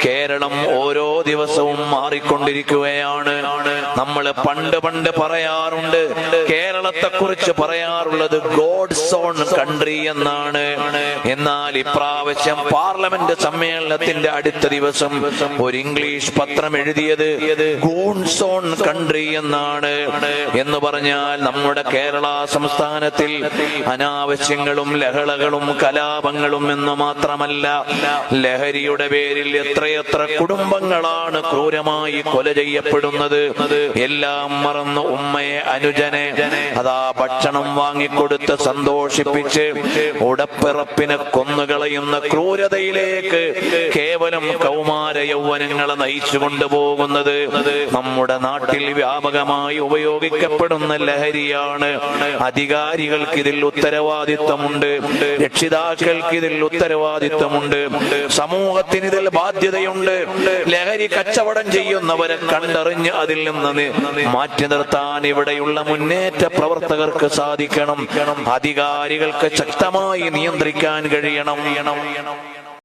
കേരളം ഓരോ ദിവസവും മാറിക്കൊണ്ടിരിക്കുകയാണ്. നമ്മൾ പണ്ട് പറയാറുണ്ട്, കേരളത്തെ കുറിച്ച് പറയാറുള്ളത് ഗോഡ്സ് ഓൺ കൺട്രി എന്നാണ്. എന്നാൽ ഇപ്രാവശ്യം പാർലമെന്റ് സമ്മേളനത്തിന്റെ അടുത്ത ദിവസം ഒരു ഇംഗ്ലീഷ് പത്രം എഴുതിയത് ഗൂൺസ് ഓൺ കൺട്രി എന്നാണ്. എന്ന് പറഞ്ഞാൽ നമ്മുടെ കേരള സംസ്ഥാനത്തിൽ അനാവശ്യങ്ങളും ലഹളകളും കലാപങ്ങളും എന്ന് മാത്രമല്ല, ലഹരിയുടെ പേരിൽ എത്രയെത്ര കുടുംബങ്ങളാണ് ക്രൂരമായി കൊല ചെയ്യപ്പെടുന്നത്. എല്ലാം മറന്ന് ഉമ്മയെ അനുജനെ അതാ ഭക്ഷണം വാങ്ങിക്കൊടുത്ത് സന്തോഷിപ്പിച്ച് ഉടപ്പിറപ്പിനെ കൊന്നുകളയുന്ന ക്രൂരതയിലേക്ക് കേവലം കൗമാര യൗവനങ്ങളെ നയിച്ചു കൊണ്ടുപോകുന്നത് നമ്മുടെ നാട്ടിൽ വ്യാപകമായി ഉപയോഗിക്കപ്പെടുന്ന ലഹരിയാണ്. അധികാരികൾക്ക് ഇതിൽ ഉത്തരവാദിത്വമുണ്ട്, രക്ഷിതാക്കൾക്ക് ഇതിൽ ഉത്തരവാദിത്വമുണ്ട്, സമൂഹത്തിന് ഇതിൽ ബാധ്യതയുണ്ട്. ലഹരി കച്ചവടം ചെയ്യുന്നവരെ കണ്ടറിഞ്ഞ് അതിൽ നിന്ന് മാറ്റി നിർത്താൻ ഇവിടെയുള്ള മുന്നേറ്റ പ്രവർത്തകർക്ക് സാധിക്കണം. അധികാരികൾക്ക് ശക്തമായി നിയന്ത്രിക്കാൻ കഴിയണം.